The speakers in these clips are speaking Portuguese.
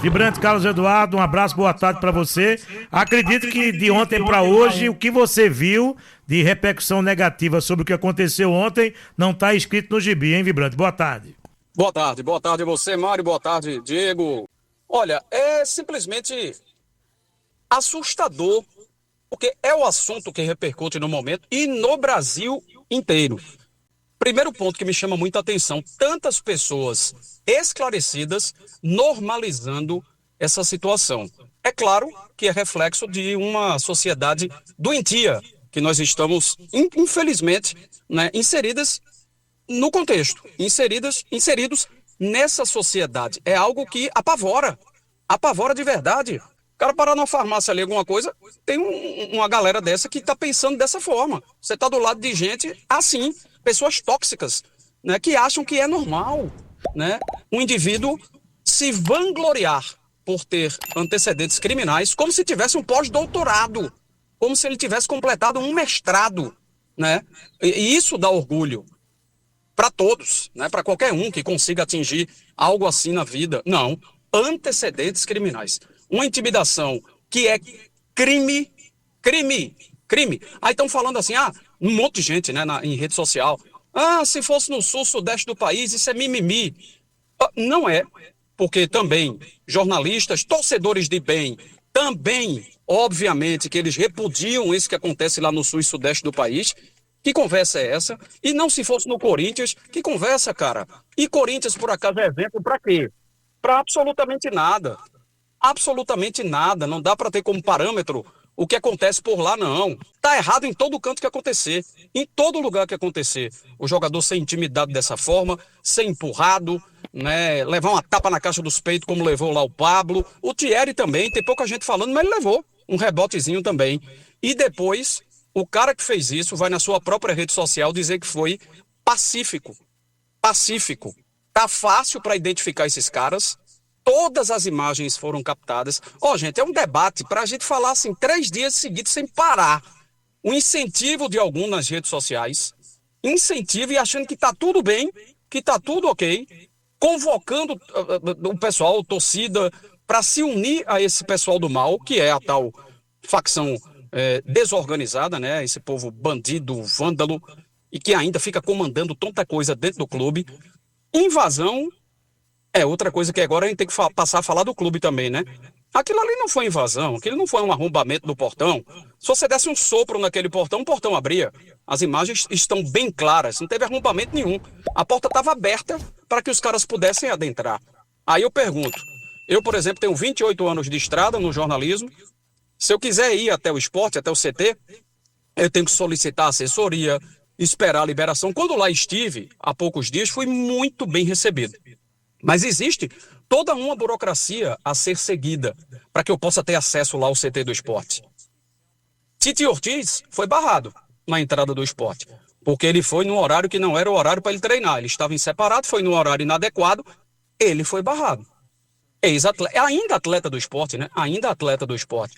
Vibrante Carlos Eduardo, um abraço, boa tarde para você. Acredito que de ontem para hoje, o que você viu de repercussão negativa sobre o que aconteceu ontem não está escrito no gibi, hein, Vibrante? Boa tarde. Boa tarde a você, Mário, boa tarde, Diego. Olha, é simplesmente assustador, porque é o assunto que repercute no momento e no Brasil inteiro. Primeiro ponto que me chama muita atenção, tantas pessoas esclarecidas normalizando essa situação. É claro que é reflexo de uma sociedade doentia, que nós estamos, infelizmente, né, inseridas no contexto, inseridos nessa sociedade. É algo que apavora de verdade. O cara parar numa farmácia ali alguma coisa, tem uma galera dessa que está pensando dessa forma. Você está do lado de gente assim, pessoas tóxicas, né, que acham que é normal, né, um indivíduo se vangloriar por ter antecedentes criminais como se tivesse um pós-doutorado, como se ele tivesse completado um mestrado, né, e isso dá orgulho para todos, né, para qualquer um que consiga atingir algo assim na vida. Não, antecedentes criminais. Uma intimidação que é crime. Aí estão falando assim, um monte de gente, né, em rede social. Se fosse no sul, sudeste do país, isso é mimimi. Não é, porque também jornalistas, torcedores de bem, também, obviamente, que eles repudiam isso que acontece lá no sul e sudeste do país. Que conversa é essa? E não se fosse no Corinthians, que conversa, cara? E Corinthians, por acaso, é exemplo para quê? Para absolutamente nada. Absolutamente nada. Não dá para ter como parâmetro o que acontece por lá, não. Tá errado em todo canto que acontecer. Em todo lugar que acontecer. O jogador ser intimidado dessa forma, ser empurrado, né, levar uma tapa na caixa dos peitos, como levou lá o Pablo. O Thierry também, tem pouca gente falando, mas ele levou um rebotezinho também. E depois, o cara que fez isso vai na sua própria rede social dizer que foi pacífico. Pacífico. Tá fácil para identificar esses caras. Todas as imagens foram captadas. Gente, é um debate para a gente falar assim 3 dias seguidos sem parar. O incentivo de algum nas redes sociais. Incentivo e achando que está tudo bem, que está tudo ok. Convocando o pessoal, torcida, para se unir a esse pessoal do mal, que é a tal facção desorganizada, né? Esse povo bandido, vândalo, e que ainda fica comandando tanta coisa dentro do clube. Invasão é outra coisa que agora a gente tem que passar a falar do clube também, né? Aquilo ali não foi invasão, aquilo não foi um arrombamento do portão. Se você desse um sopro naquele portão, o portão abria. As imagens estão bem claras, não teve arrombamento nenhum. A porta estava aberta para que os caras pudessem adentrar. Aí eu pergunto, eu, por exemplo, tenho 28 anos de estrada no jornalismo. Se eu quiser ir até o esporte, até o CT, eu tenho que solicitar assessoria, esperar a liberação. Quando lá estive, há poucos dias, fui muito bem recebido. Mas existe toda uma burocracia a ser seguida para que eu possa ter acesso lá ao CT do esporte. Tite Ortiz foi barrado na entrada do esporte, porque ele foi num horário que não era o horário para ele treinar. Ele estava em separado, foi num horário inadequado, ele foi barrado. Ex-atleta, ainda atleta do esporte, né? Ainda atleta do esporte.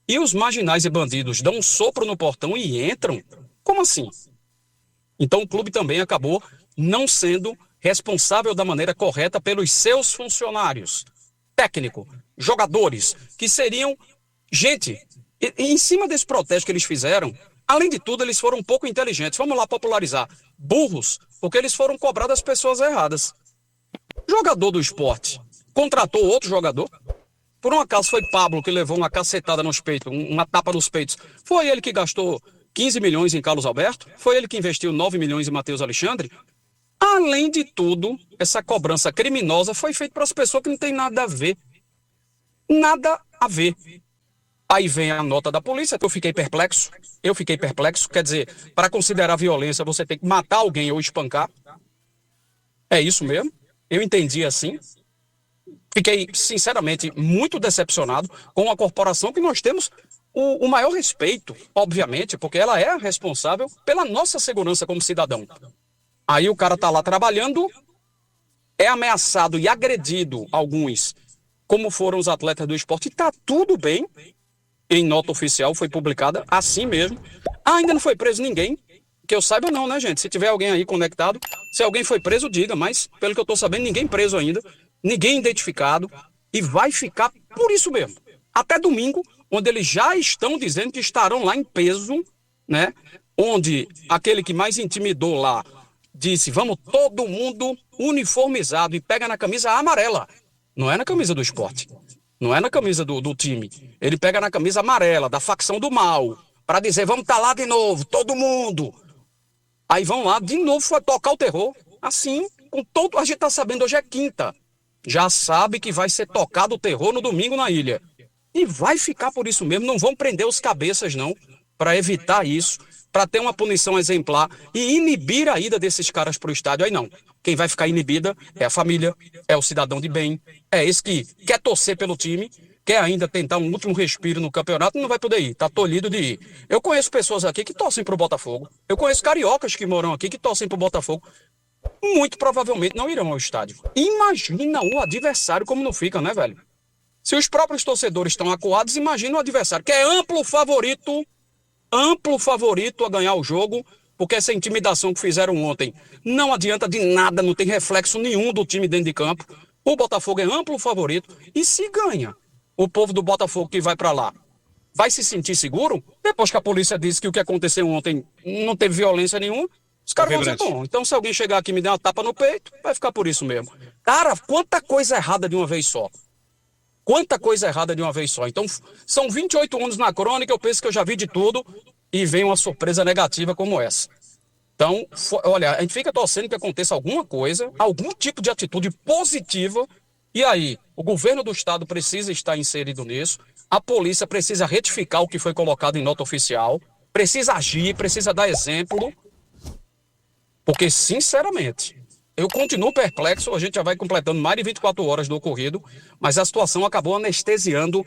E os marginais e bandidos dão um sopro no portão e entram? Como assim? Então o clube também acabou não sendo responsável da maneira correta pelos seus funcionários, técnico, jogadores, que seriam gente. E em cima desse protesto que eles fizeram, além de tudo, eles foram um pouco inteligentes. Vamos lá popularizar. Burros, porque eles foram cobrar das pessoas erradas. Jogador do esporte contratou outro jogador. Por um acaso foi Pablo que levou uma cacetada nos peitos, uma tapa nos peitos. Foi ele que gastou 15 milhões em Carlos Alberto? Foi ele que investiu 9 milhões em Matheus Alexandre? Além de tudo, essa cobrança criminosa foi feita para as pessoas que não tem nada a ver. Nada a ver. Aí vem a nota da polícia, eu fiquei perplexo, quer dizer, para considerar violência você tem que matar alguém ou espancar. É isso mesmo? Eu entendi assim. Fiquei, sinceramente, muito decepcionado com a corporação que nós temos o maior respeito, obviamente, porque ela é responsável pela nossa segurança como cidadão. Aí o cara tá lá trabalhando, é ameaçado e agredido, alguns, como foram os atletas do esporte, e tá tudo bem. Em nota oficial foi publicada assim mesmo. Ainda não foi preso ninguém, que eu saiba não, né, gente? Se tiver alguém aí conectado, se alguém foi preso, diga, mas pelo que eu tô sabendo, ninguém preso ainda, ninguém identificado, E vai ficar por isso mesmo. Até domingo, onde eles já estão dizendo que estarão lá em peso, né? Onde aquele que mais intimidou lá disse, vamos todo mundo uniformizado e pega na camisa amarela. Não é na camisa do Sport. Não é na camisa do time. Ele pega na camisa amarela, da facção do mal, para dizer, vamos estar lá de novo, todo mundo. Aí vão lá, de novo, tocar o terror. Assim, com todo... A gente está sabendo, hoje é quinta. Já sabe que vai ser tocado o terror no domingo na ilha. E vai ficar por isso mesmo. Não vão prender os cabeças, não, para evitar isso, para ter uma punição exemplar e inibir a ida desses caras para o estádio. Aí não. Quem vai ficar inibida é a família, é o cidadão de bem, é esse que quer torcer pelo time, quer ainda tentar um último respiro no campeonato, não vai poder ir, tá tolhido de ir. Eu conheço pessoas aqui que torcem pro Botafogo, eu conheço cariocas que moram aqui que torcem pro Botafogo, muito provavelmente não irão ao estádio. Imagina o adversário como não fica, né, velho? Se os próprios torcedores estão acuados, imagina o adversário, que é amplo favorito a ganhar o jogo, porque essa intimidação que fizeram ontem não adianta de nada, não tem reflexo nenhum do time dentro de campo. O Botafogo é amplo favorito e se ganha, o povo do Botafogo que vai para lá vai se sentir seguro? Depois que a polícia disse que o que aconteceu ontem não teve violência nenhuma, os caras vão dizer, bom, então se alguém chegar aqui e me der uma tapa no peito, vai ficar por isso mesmo. Cara, quanta coisa errada de uma vez só. Quanta coisa errada de uma vez só. Então, são 28 anos na crônica, eu penso que eu já vi de tudo e vem uma surpresa negativa como essa. Então, olha, a gente fica torcendo que aconteça alguma coisa, algum tipo de atitude positiva, e aí o governo do estado precisa estar inserido nisso, a polícia precisa retificar o que foi colocado em nota oficial, precisa agir, precisa dar exemplo, porque, sinceramente, eu continuo perplexo, a gente já vai completando mais de 24 horas do ocorrido, mas a situação acabou anestesiando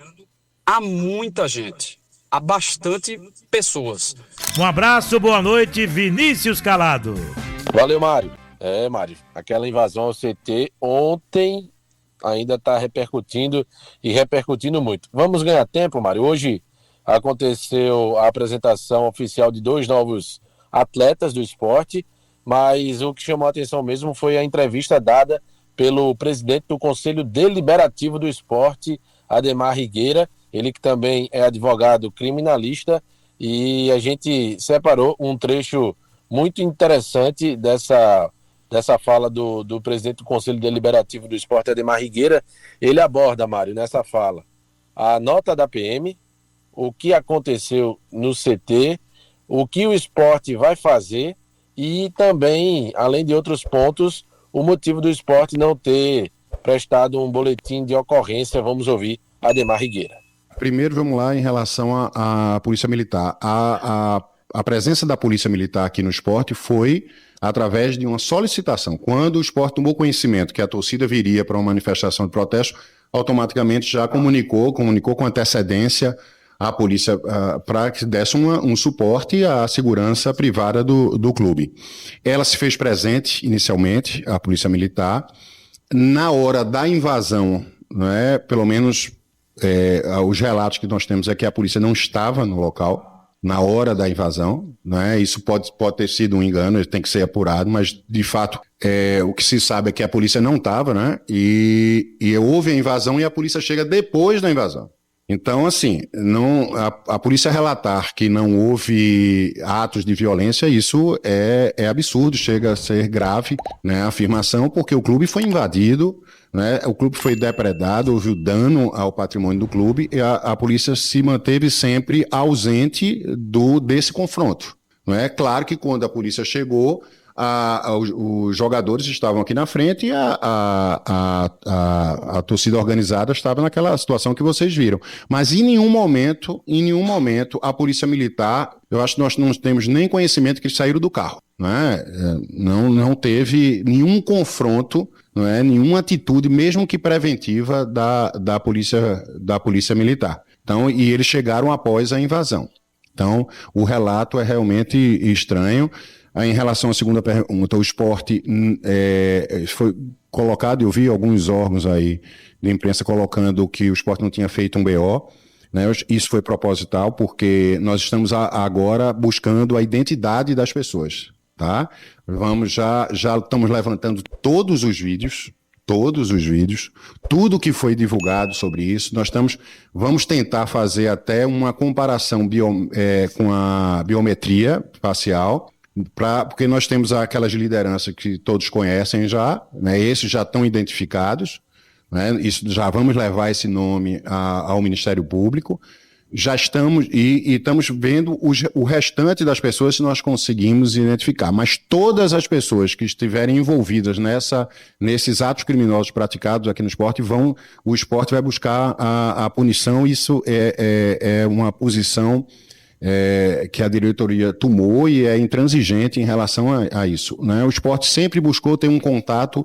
a muita gente, a bastante pessoas. Um abraço, boa noite, Vinícius Calado. Valeu, Mário. Mário, aquela invasão ao CT ontem ainda está repercutindo e repercutindo muito. Vamos ganhar tempo, Mário. Hoje aconteceu a apresentação oficial de 2 novos atletas do esporte, mas o que chamou a atenção mesmo foi a entrevista dada pelo presidente do Conselho Deliberativo do Esporte, Ademar Higueira, ele que também é advogado criminalista, e a gente separou um trecho muito interessante dessa fala do presidente do Conselho Deliberativo do Esporte, Ademar Higueira. Ele aborda, Mário, nessa fala, a nota da PM, o que aconteceu no CT, o que o esporte vai fazer e também, além de outros pontos, o motivo do esporte não ter prestado um boletim de ocorrência. Vamos ouvir Ademar Higueira. Primeiro, vamos lá em relação à Polícia Militar. A presença da Polícia Militar aqui no esporte foi através de uma solicitação. Quando o esporte tomou conhecimento que a torcida viria para uma manifestação de protesto, automaticamente já comunicou com antecedência a polícia para que desse um suporte à segurança privada do clube. Ela se fez presente inicialmente, a Polícia Militar, na hora da invasão, né, pelo menos os relatos que nós temos é que a polícia não estava no local na hora da invasão, né? Isso pode ter sido um engano, tem que ser apurado, mas de fato o que se sabe é que a polícia não estava, né? E houve a invasão e a polícia chega depois da invasão. Então, assim, a polícia relatar que não houve atos de violência, isso é absurdo, chega a ser grave, né, a afirmação, porque o clube foi invadido, né, o clube foi depredado, houve dano ao patrimônio do clube e a polícia se manteve sempre ausente desse confronto. Não é? Claro que quando a polícia chegou, os jogadores estavam aqui na frente e a torcida organizada estava naquela situação que vocês viram. Mas em nenhum momento, a Polícia Militar, eu acho que nós não temos nem conhecimento que eles saíram do carro. Não teve nenhum confronto, não é? Nenhuma atitude, mesmo que preventiva, da polícia Militar. Então, e eles chegaram após a invasão. Então, o relato é realmente estranho. Em relação à segunda pergunta, o esporte foi colocado, eu vi alguns órgãos aí de imprensa colocando que o esporte não tinha feito um BO, né? Isso foi proposital, porque nós estamos agora buscando a identidade das pessoas, tá? Já estamos levantando todos os vídeos, todos os vídeos, tudo que foi divulgado sobre isso. Vamos tentar fazer até uma comparação com a biometria facial, porque nós temos aquelas lideranças que todos conhecem já, né? Esses já estão identificados, né? Isso, já vamos levar esse nome ao Ministério Público. Já estamos e estamos vendo o restante das pessoas se nós conseguimos identificar. Mas todas as pessoas que estiverem envolvidas nesses atos criminosos praticados aqui no esporte, o esporte vai buscar a punição. Isso é uma posição que a diretoria tomou e é intransigente em relação a isso, né? O esporte sempre buscou ter um contato.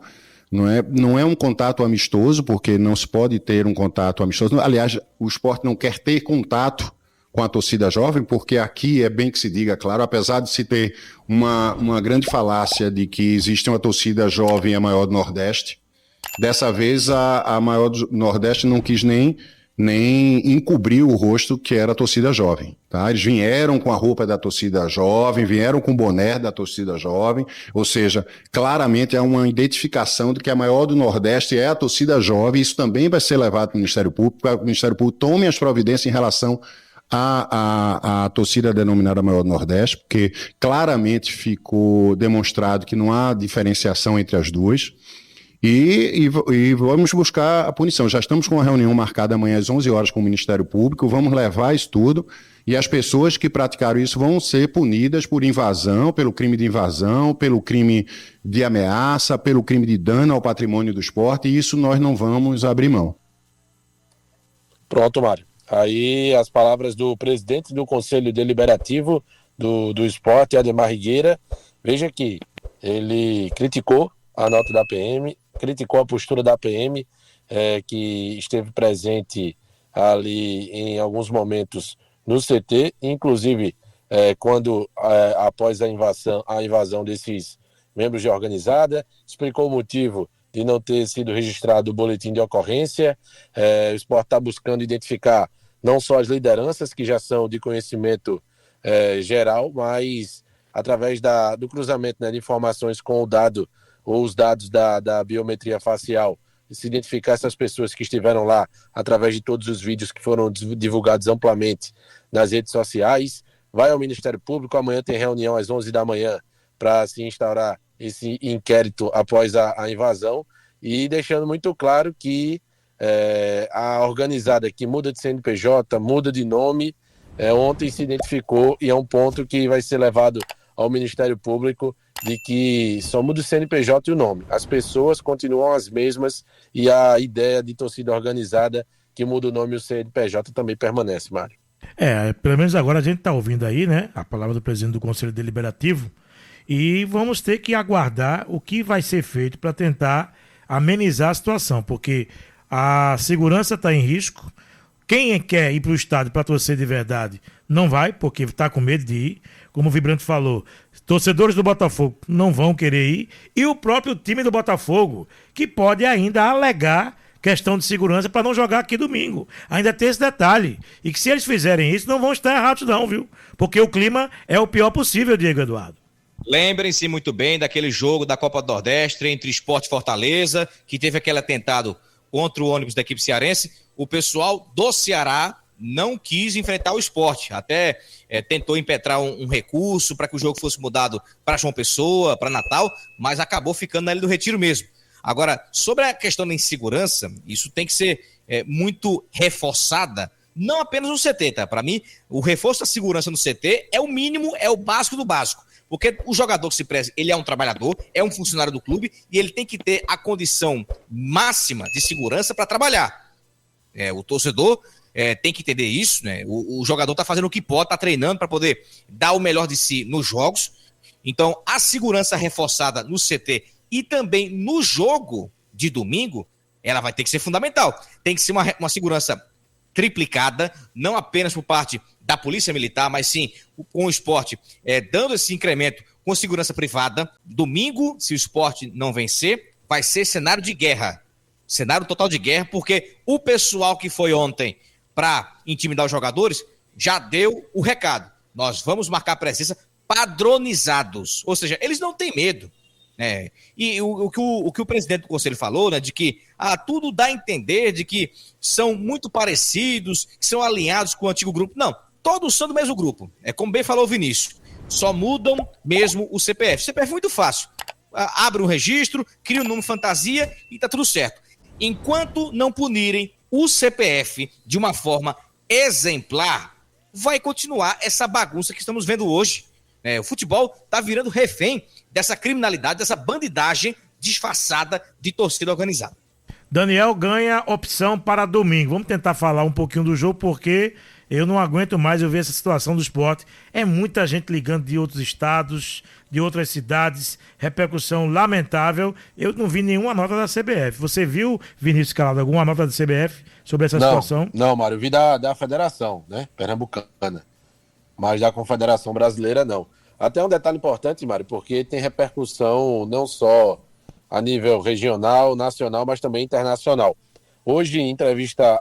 Não é um contato amistoso, porque não se pode ter um contato amistoso. Aliás, o esporte não quer ter contato com a torcida jovem, porque aqui é bem que se diga, claro, apesar de se ter uma grande falácia de que existe uma torcida jovem a maior do Nordeste, dessa vez a maior do Nordeste não quis nem encobrir o rosto que era a torcida jovem, tá? Eles vieram com a roupa da torcida jovem, vieram com o boné da torcida jovem, ou seja, claramente é uma identificação de que a maior do Nordeste é a torcida jovem. Isso também vai ser levado para o Ministério Público, para que o Ministério Público tome as providências em relação à torcida denominada maior do Nordeste, porque claramente ficou demonstrado que não há diferenciação entre as duas. E vamos buscar a punição. Já estamos com uma reunião marcada amanhã às 11 horas com o Ministério Público, vamos levar isso tudo, e as pessoas que praticaram isso vão ser punidas por invasão, pelo crime de invasão, pelo crime de ameaça, pelo crime de dano ao patrimônio do esporte, e isso nós não vamos abrir mão. Pronto, Mário. Aí as palavras do presidente do Conselho Deliberativo do Esporte, Ademar Rigueira. Veja que ele criticou a nota da PM, criticou a postura da PM, que esteve presente ali em alguns momentos no CT, inclusive quando após a invasão desses membros de organizada, explicou o motivo de não ter sido registrado o boletim de ocorrência. O esporte está buscando identificar não só as lideranças, que já são de conhecimento geral, mas através do cruzamento, né, de informações com os dados da biometria facial, se identificar essas pessoas que estiveram lá através de todos os vídeos que foram divulgados amplamente nas redes sociais. Vai ao Ministério Público, amanhã tem reunião às 11 da manhã para se instaurar esse inquérito após a invasão, e deixando muito claro que a organizada que muda de CNPJ, muda de nome, ontem se identificou, e é um ponto que vai ser levado ao Ministério Público, de que só muda o CNPJ e o nome. As pessoas continuam as mesmas, e a ideia de torcida organizada que muda o nome e o CNPJ também permanece, Mário. Pelo menos agora a gente está ouvindo aí, né, a palavra do presidente do Conselho Deliberativo, e vamos ter que aguardar o que vai ser feito para tentar amenizar a situação, porque a segurança está em risco. Quem quer ir para o estádio para torcer de verdade não vai, porque está com medo de ir. Como o Vibrante falou, torcedores do Botafogo não vão querer ir, e o próprio time do Botafogo, que pode ainda alegar questão de segurança para não jogar aqui domingo. Ainda tem esse detalhe. E que se eles fizerem isso, não vão estar errados não, viu? Porque o clima é o pior possível, Diego Eduardo. Lembrem-se muito bem daquele jogo da Copa do Nordeste entre Sport e Fortaleza, que teve aquele atentado contra o ônibus da equipe cearense. O pessoal do Ceará não quis enfrentar o Sport, até tentou impetrar um recurso para que o jogo fosse mudado para João Pessoa, para Natal, mas acabou ficando na Ilha do Retiro mesmo. Agora, sobre a questão da insegurança, isso tem que ser muito reforçada, não apenas no CT, tá? Para mim, o reforço da segurança no CT é o mínimo, é o básico do básico. Porque o jogador que se preze, ele é um trabalhador, é um funcionário do clube, e ele tem que ter a condição máxima de segurança para trabalhar. O torcedor tem que entender isso, né? O jogador está fazendo o que pode, está treinando para poder dar o melhor de si nos jogos. Então, a segurança reforçada no CT e também no jogo de domingo, ela vai ter que ser fundamental. Tem que ser uma segurança triplicada, não apenas por parte da Polícia Militar, mas sim com o Sport dando esse incremento com segurança privada. Domingo, se o Sport não vencer, vai ser cenário de guerra. Cenário total de guerra, porque o pessoal que foi ontem para intimidar os jogadores já deu o recado. Nós vamos marcar presença padronizados. Ou seja, eles não têm medo. né? E o que o presidente do conselho falou, né, de que tudo dá a entender de que são muito parecidos, que são alinhados com o antigo grupo. Não, todos são do mesmo grupo. É como bem falou o Vinícius. Só mudam mesmo o CPF. O CPF é muito fácil. Abre um registro, cria um número fantasia e tá tudo certo. Enquanto não punirem o CPF de uma forma exemplar, vai continuar essa bagunça que estamos vendo hoje. O futebol tá virando refém dessa criminalidade, dessa bandidagem disfarçada de torcida organizada. Daniel ganha opção para domingo. Vamos tentar falar um pouquinho do jogo, porque eu não aguento mais eu ver essa situação do esporte. É muita gente ligando de outros estados, de outras cidades, repercussão lamentável. Eu não vi nenhuma nota da CBF. Você viu, Vinícius Calado, alguma nota da CBF sobre essa situação? Não, Mário, eu vi da federação, né, pernambucana, mas da Confederação Brasileira não. Até um detalhe importante, Mário, porque tem repercussão não só a nível regional, nacional, mas também internacional. Hoje, em entrevista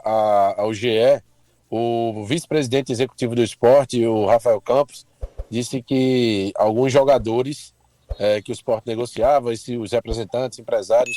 ao GE, o vice-presidente executivo do esporte, o Rafael Campos, disse que alguns jogadores que o esporte negociava, os representantes, empresários,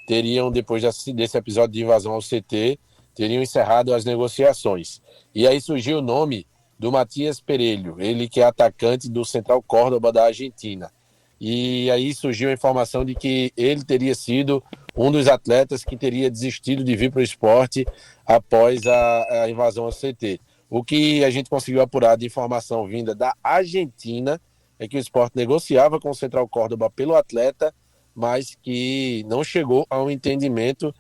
teriam, depois desse episódio de invasão ao CT, teriam encerrado as negociações. E aí surgiu o nome do Matias Perelho, ele que é atacante do Central Córdoba da Argentina. E aí surgiu a informação de que ele teria sido um dos atletas que teria desistido de vir para o esporte após a invasão ao CT. O que a gente conseguiu apurar de informação vinda da Argentina é que o esporte negociava com o Central Córdoba pelo atleta, mas que não chegou a um entendimento,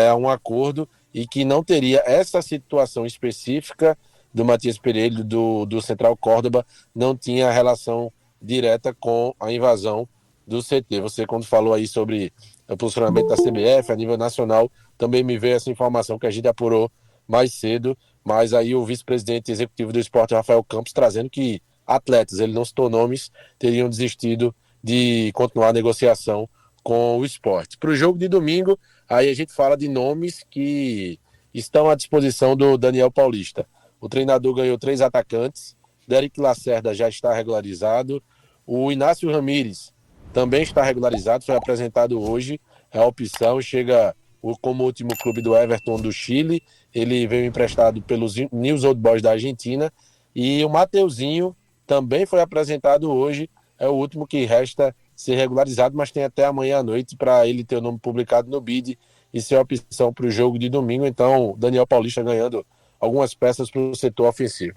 a um acordo, e que não teria essa situação específica do Matias Perelho, do Central Córdoba, não tinha relação direta com a invasão do CT. Você, quando falou aí sobre o posicionamento da CBF a nível nacional, também me veio essa informação que a gente apurou mais cedo, mas aí o vice-presidente executivo do esporte, Rafael Campos, trazendo que atletas, ele não citou nomes, teriam desistido de continuar a negociação com o esporte. Para o jogo de domingo, aí a gente fala de nomes que estão à disposição do Daniel Paulista. O treinador ganhou 3 atacantes, Derek Lacerda já está regularizado, o Inácio Ramírez também está regularizado, foi apresentado hoje, é a opção, chega como último clube do Everton do Chile, ele veio emprestado pelos News Old Boys da Argentina, e o Mateuzinho também foi apresentado hoje, é o último que resta ser regularizado, mas tem até amanhã à noite para ele ter o nome publicado no BID e ser a opção para o jogo de domingo. Então, Daniel Paulista ganhando algumas peças para o setor ofensivo.